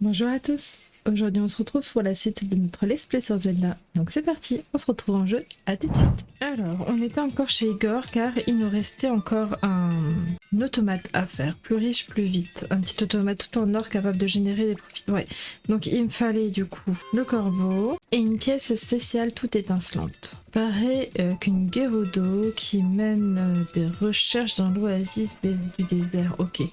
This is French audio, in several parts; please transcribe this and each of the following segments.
Bonjour à tous, aujourd'hui on se retrouve pour la suite de notre Let's Play sur Zelda. Donc c'est parti, on se retrouve en jeu, à tout de suite. Alors, on était encore chez Igor car il nous restait encore un automate à faire, plus riche, plus vite. Un petit automate tout en or capable de générer des profits. Ouais, donc il me fallait du coup le corbeau et une pièce spéciale toute étincelante. Pareil qu'une Gerudo qui mène des recherches dans l'oasis du désert, ok.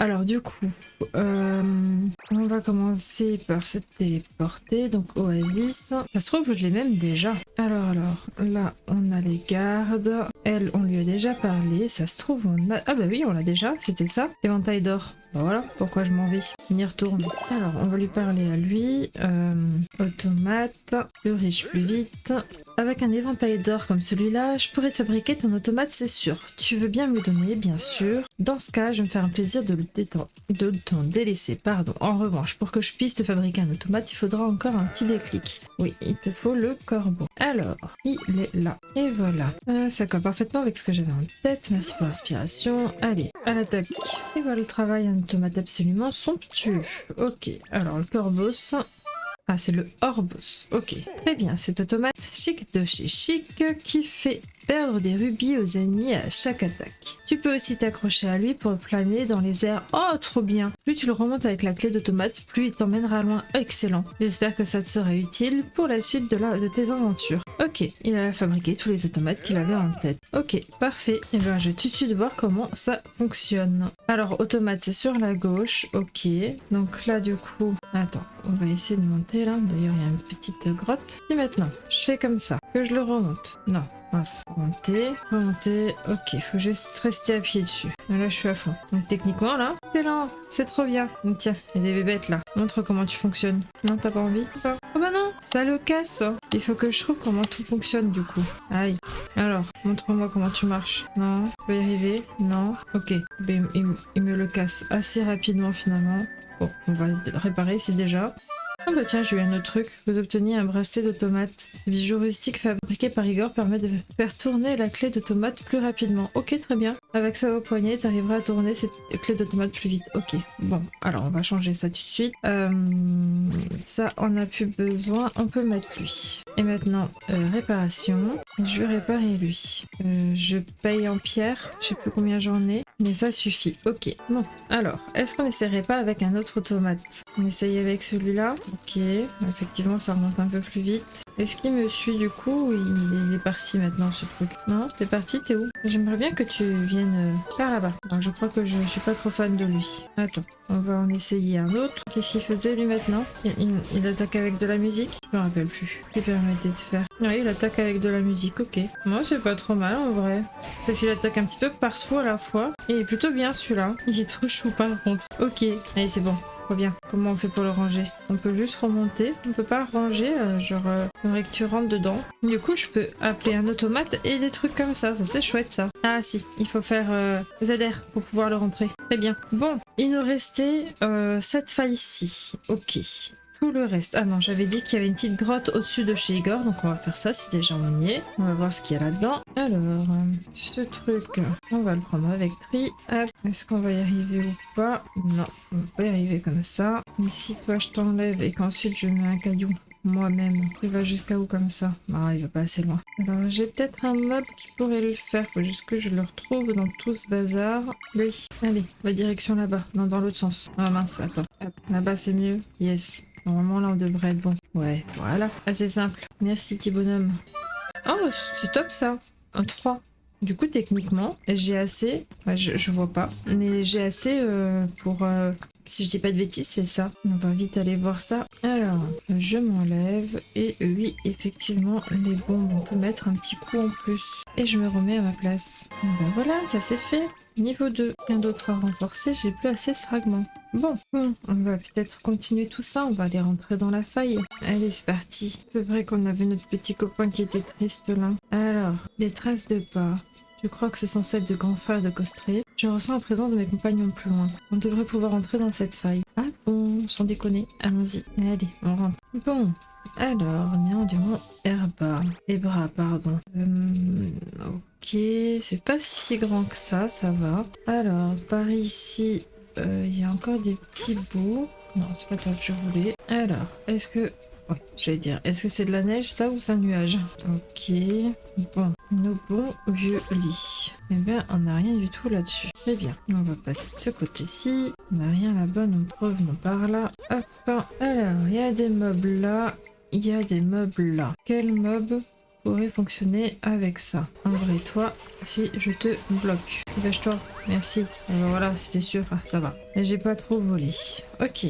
Alors du coup, on va commencer par se téléporter, donc Oasis. Ça se trouve, je l'ai même déjà. Alors, là, on a les gardes. Elle, on lui a déjà parlé. Ça se trouve, on a... Ah bah oui, on l'a déjà, c'était ça. Éventail d'or. Bah voilà, pourquoi je m'en vais. On y retourne. Alors, on va lui parler à lui. Automate, plus riche, plus vite. Avec un éventail d'or comme celui-là, je pourrais te fabriquer ton automate, c'est sûr. Tu veux bien me le donner, bien sûr. Dans ce cas, je vais me faire un plaisir de t'en délaisser. Pardon. En revanche, pour que je puisse te fabriquer un automate, il faudra encore un petit déclic. Oui, il te faut le corbeau. Alors, il est là. Et voilà. Ça colle parfaitement avec ce que j'avais en tête. Merci pour l'inspiration. Allez, à l'attaque. Et voilà le travail, un automate absolument somptueux. Ok, alors le corbeau... Ah, c'est le Orbos. Ok, très bien. Cet automate chic de chez chic qui fait perdre des rubis aux ennemis à chaque attaque. Tu peux aussi t'accrocher à lui pour planer dans les airs. Oh, trop bien! Plus tu le remontes avec la clé d'automate, plus il t'emmènera loin. Excellent. J'espère que ça te sera utile pour la suite de tes aventures. Ok, il a fabriqué tous les automates qu'il avait en tête. Ok, parfait. Et bien, je vais tout de suite voir comment ça fonctionne. Alors, automate, c'est sur la gauche. Ok. Donc là, du coup... Attends, on va essayer de monter là. D'ailleurs, il y a une petite grotte. Et maintenant, je fais comme ça. Que je le remonte. Non. Mince. Remonter, ok, faut juste rester appuyé dessus. Là, je suis à fond. Donc techniquement, là, c'est lent, c'est trop bien. Donc tiens, il y a des bébêtes là. Montre comment tu fonctionnes. Non, t'as pas envie? Oh bah non, ça le casse. Il faut que je trouve comment tout fonctionne du coup. Aïe. Alors, montre-moi comment tu marches. Non, tu peux y arriver? Non. Ok, ben, il me le casse assez rapidement finalement. Bon, on va le réparer, c'est déjà. Ah bah tiens, j'ai eu un autre truc. Vous obtenez un bracelet d'automate. Le bijou rustique fabriqué par Igor permet de faire tourner la clé d'automate plus rapidement. Ok, très bien. Avec ça au poignet, t'arriveras à tourner cette clé d'automate plus vite. Ok, bon, alors on va changer ça tout de suite. Ça, on n'a plus besoin. On peut mettre lui. Et maintenant, réparation. Je vais réparer lui. Je paye en pierre. Je sais plus combien j'en ai. Mais ça suffit. Ok, bon. Alors, est-ce qu'on essaierait pas avec un autre automate? On essaye avec celui-là. Ok, effectivement ça remonte un peu plus vite. Est-ce qu'il me suit du coup ou il est parti maintenant ce truc? Non, t'es parti, t'es où? J'aimerais bien que tu viennes par là-bas. Donc, je crois que je suis pas trop fan de lui. Attends, on va en essayer un autre. Qu'est-ce qu'il faisait lui maintenant? Il attaque avec de la musique? Je me rappelle plus. Qu'est-ce qu'il permettait de faire? Oui, il attaque avec de la musique, ok. Moi c'est pas trop mal en vrai. Parce qu'il attaque un petit peu partout à la fois. Et il est plutôt bien celui-là. Il est trop chou par contre. Ok, allez c'est bon. Bien. Comment on fait pour le ranger? On peut juste remonter. On peut pas ranger, faudrait que tu rentres dedans. Du coup, je peux appeler un automate et des trucs comme ça. Ça, c'est chouette, ça. Ah, si. Il faut faire ZR pour pouvoir le rentrer. Très bien. Bon. Il nous restait cette faille-ci. Ok. Tout le reste. Ah non, j'avais dit qu'il y avait une petite grotte au-dessus de chez Igor, donc on va faire ça si déjà on y est. On va voir ce qu'il y a là-dedans. Alors, ce truc, on va le prendre avec tri. Hop, est-ce qu'on va y arriver ou pas? Non, on va pas y arriver comme ça. Mais si toi je t'enlève et qu'ensuite je mets un caillou moi-même, il va jusqu'à où comme ça? Ah, il va pas assez loin. Alors, j'ai peut-être un mob qui pourrait le faire. Faut juste que je le retrouve dans tout ce bazar. Oui, allez, va direction là-bas. Non, dans l'autre sens. Ah mince, attends. Hop, là-bas c'est mieux. Yes. Normalement là on devrait être bon. Ouais, voilà. Assez simple. Merci petit bonhomme. Oh, c'est top ça. Un 3. Du coup techniquement, j'ai assez... Ouais, je vois pas. Mais j'ai assez pour... Si je dis pas de bêtises, c'est ça. On va vite aller voir ça. Alors, je m'enlève. Et oui, effectivement, les bombes, on peut mettre un petit coup en plus. Et je me remets à ma place. Ben voilà, ça c'est fait. Niveau 2, rien d'autre à renforcer, j'ai plus assez de fragments. Bon, on va peut-être continuer tout ça, on va aller rentrer dans la faille. Allez, c'est parti. C'est vrai qu'on avait notre petit copain qui était triste là. Alors, des traces de pas. Je crois que ce sont celles de grand frère de Costré. Je ressens la présence de mes compagnons plus loin. On devrait pouvoir entrer dans cette faille. Ah bon, sans déconner, allons-y. Allez, on rentre. Bon, alors, néant du mont Herba. Hebra, pardon. Ok, c'est pas si grand que ça va. Alors, par ici, il y a encore des petits bouts. Non, c'est pas toi que je voulais. Alors, est-ce que... Ouais, j'allais dire, est-ce que c'est de la neige ça ou c'est un nuage? Ok, bon, nos bons vieux lits. Eh bien, on n'a rien du tout là-dessus. Très bien, on va passer de ce côté-ci. On n'a rien là-bas, non revenons par là. Hop, alors, il y a des mobs là, il y a des mobs là. Quel mob pourrait fonctionner avec ça? En vrai, toi, si je te bloque. Dépêche-toi, merci. Voilà, c'était sûr, ah, ça va. Et j'ai pas trop volé. Ok.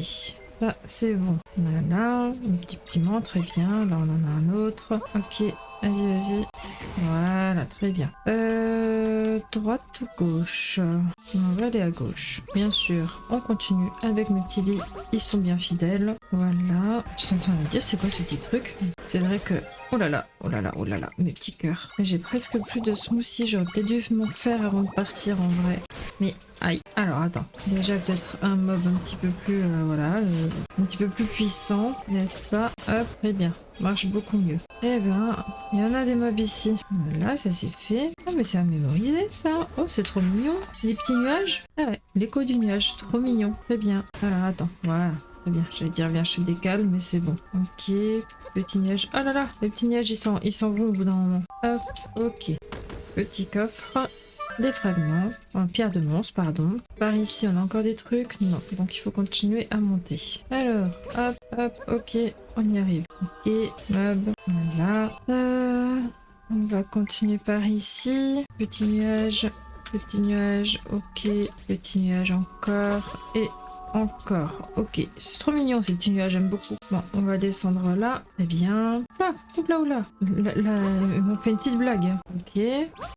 Ça, c'est bon. Voilà, un petit piment, très bien. Là, on en a un autre. Ok, vas-y. Voilà, très bien. Droite ou gauche? On va aller à gauche. Bien sûr, on continue avec mes petits lits. Ils sont bien fidèles. Voilà. Je suis en train de me dire, c'est quoi ce petit truc? C'est vrai que... Oh là là, mes petits cœurs. J'ai presque plus de smoothie. J'aurais peut-être dû m'en faire avant de partir en vrai. Mais aïe. Alors attends. Déjà peut-être un mob un petit peu plus, un petit peu plus puissant, n'est-ce pas? Hop, très bien. Marche beaucoup mieux. Eh ben, il y en a des mobs ici. Voilà, ça c'est fait. Ah mais c'est à mémoriser ça. Oh, c'est trop mignon. Les petits nuages. Ah ouais, l'écho du nuage. Trop mignon. Très bien. Alors attends, voilà. Très bien. J'allais dire, viens, je te décale, mais c'est bon. Ok. Petit nuage. Oh là là, les petits nuages, ils s'en vont au bout d'un moment. Hop, ok. Petit coffre. Des fragments. En pierre de monstre, pardon. Par ici, on a encore des trucs. Non, donc il faut continuer à monter. Alors, hop, ok. On y arrive. Ok, mob. Voilà. On va continuer par ici. Petit nuage. Ok. Petit nuage encore. Et encore, ok. C'est trop mignon ces petits nuages, j'aime beaucoup. Bon, on va descendre là. Très bien. Là, oula. Là, on fait une petite blague. Ok.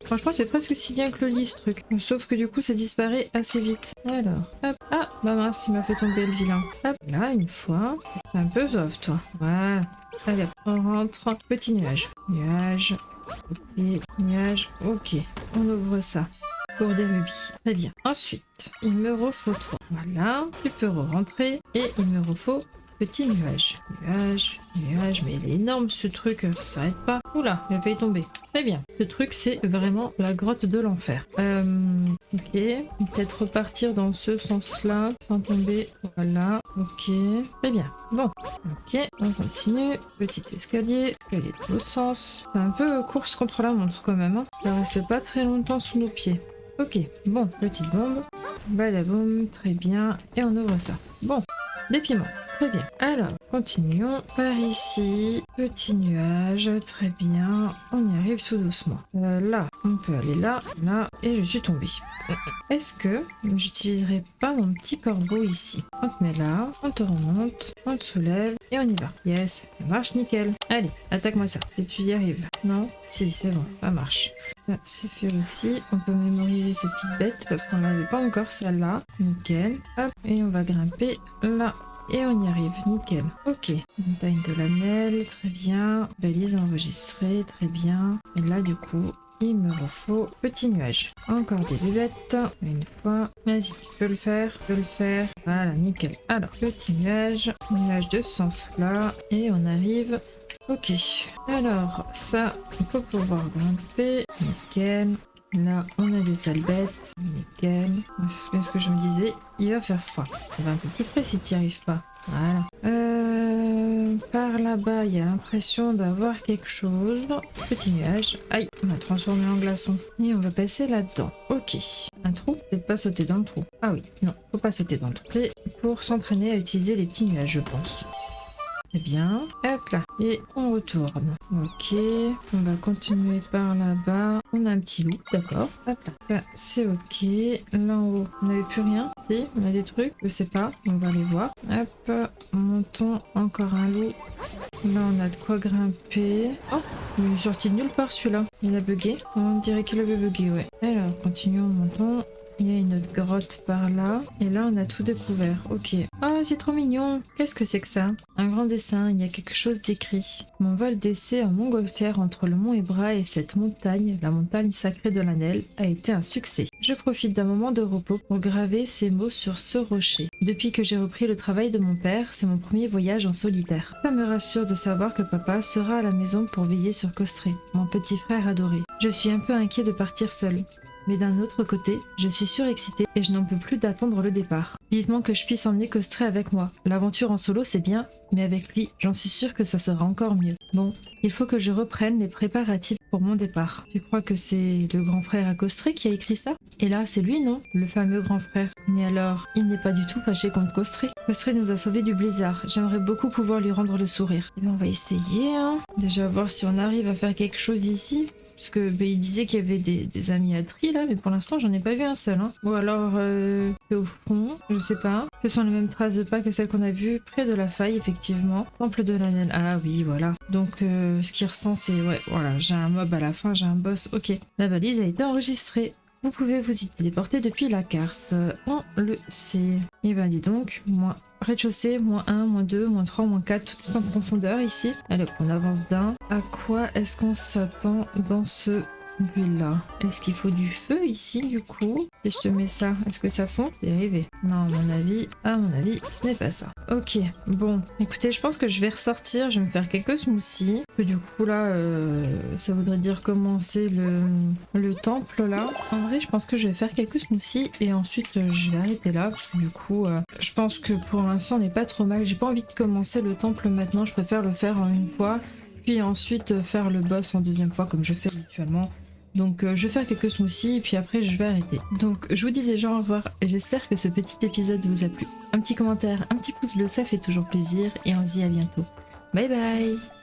Franchement, c'est presque si bien que le lit, ce truc. Sauf que du coup, ça disparaît assez vite. Alors, hop. Ah, bah mince, il m'a fait tomber le vilain. Hop, là, une fois. C'est un peu soft, toi. Voilà. Allez, on rentre. Petit nuage. Nuage. Ok. Nuage. Ok. On ouvre ça. Pour des rubis. Très bien. Ensuite, il me refaut toi. Voilà, tu peux re-rentrer. Et il me refaut petit nuage. Nuage, mais il est énorme ce truc, ça s'arrête pas. Oula, il a failli tomber. Très bien. Ce truc, c'est vraiment la grotte de l'enfer. Ok. Peut-être repartir dans ce sens-là, sans tomber. Voilà. Ok. Très bien. Bon. Ok. On continue. Petit escalier. Escalier de l'autre sens. C'est un peu course contre la montre quand même. Hein. Ça reste pas très longtemps sous nos pieds. Ok, bon, petite bombe. Badaboum, très bien. Et on ouvre ça. Bon, des piments. Très bien. Alors, continuons par ici. Petit nuage, très bien. On y arrive tout doucement. Là, on peut aller là, et je suis tombée. Est-ce que j'utiliserai pas mon petit corbeau ici? On te met là, on te remonte, on te soulève, et on y va. Yes, ça marche nickel. Allez, attaque-moi ça. Et tu y arrives. Non? Si, c'est bon, ça marche. Ça, c'est fait aussi. On peut mémoriser ces petites bêtes parce qu'on n'avait pas encore celle-là. Nickel. Hop, et on va grimper là. Et on y arrive, nickel. Ok, montagne de l'Amel, très bien. Balise enregistrée, très bien. Et là, du coup, il me refaut petit nuage. Encore des bébêtes. Une fois. Vas-y, tu peux le faire. Voilà, nickel. Alors, petit nuage. Nuage de ce sens-là. Et on arrive. Ok. Alors, ça, on peut pouvoir grimper. Nickel. Là, on a des sales bêtes. Nickel. C'est bien ce que je me disais. Il va faire froid. On va un peu plus près si tu n'y arrives pas. Voilà. Par là-bas, il y a l'impression d'avoir quelque chose. Petit nuage. Aïe, on va transformer en glaçon. Et on va passer là-dedans. Ok. Un trou? Peut-être pas sauter dans le trou. Ah oui, non, faut pas sauter dans le trou. C'est pour s'entraîner à utiliser les petits nuages, je pense. Très bien. Hop là. Et on retourne. Ok. On va continuer par là-bas. On a un petit loup. D'accord. Hop là. Ça, c'est ok. Là en haut, on n'avait plus rien. Si, on a des trucs. Je sais pas. On va les voir. Hop. Montons. Encore un loup. Là, on a de quoi grimper. Oh, il est sorti de nulle part celui-là. Il a bugué. On dirait qu'il avait bugué, ouais. Alors, continuons, montons. Il y a une autre grotte par là. Et là, on a tout découvert. Ok. Ah, c'est trop mignon. Qu'est-ce que c'est que ça? Un grand dessin. Il y a quelque chose d'écrit. Mon vol d'essai en montgolfière entre le mont Hébra et cette montagne, la montagne sacrée de l'Anel, a été un succès. Je profite d'un moment de repos pour graver ces mots sur ce rocher. Depuis que j'ai repris le travail de mon père, c'est mon premier voyage en solitaire. Ça me rassure de savoir que papa sera à la maison pour veiller sur Costré, mon petit frère adoré. Je suis un peu inquiet de partir seul. Mais d'un autre côté, je suis surexcitée et je n'en peux plus d'attendre le départ. Vivement que je puisse emmener Costré avec moi. L'aventure en solo c'est bien, mais avec lui, j'en suis sûre que ça sera encore mieux. Bon, il faut que je reprenne les préparatifs pour mon départ. Tu crois que c'est le grand frère à Costré qui a écrit ça? Et là, c'est lui, non? Le fameux grand frère. Mais alors, il n'est pas du tout fâché contre Costré. Costré nous a sauvés du blizzard. J'aimerais beaucoup pouvoir lui rendre le sourire. Eh bien, on va essayer, hein. Déjà voir si on arrive à faire quelque chose ici. Parce que il disait qu'il y avait des amis à tri là, mais pour l'instant j'en ai pas vu un seul. Hein. Ou alors c'est au fond, je sais pas. Ce sont les mêmes traces de pas que celles qu'on a vues près de la faille, effectivement. Temple de la naine. Ah oui, voilà. Donc ce qui ressent c'est, ouais, voilà, j'ai un mob à la fin, j'ai un boss. Ok. La valise a été enregistrée. Vous pouvez vous y téléporter depuis la carte. On le sait. Et ben dis donc, moi. Rez-de-chaussée, -1, -2, -3, -4, tout est en profondeur ici. Allez, on avance d'un. À quoi est-ce qu'on s'attend dans ce bulle-là? Est-ce qu'il faut du feu ici, du coup? Et je te mets ça, est-ce que ça fond? C'est arrivé. Non, à mon avis, ce n'est pas ça. Ok, bon, écoutez, je pense que je vais ressortir, je vais me faire quelques smoothies. Que du coup, là, ça voudrait dire commencer le temple, là. En vrai, je pense que je vais faire quelques smoothies et ensuite, je vais arrêter là, parce que du coup, je pense que pour l'instant, on n'est pas trop mal. J'ai pas envie de commencer le temple maintenant, je préfère le faire en une fois, puis ensuite faire le boss en deuxième fois, comme je fais habituellement. Donc je vais faire quelques smoothies et puis après je vais arrêter. Donc je vous dis déjà au revoir et j'espère que ce petit épisode vous a plu. Un petit commentaire, un petit pouce bleu, ça fait toujours plaisir et on se dit à bientôt. Bye bye!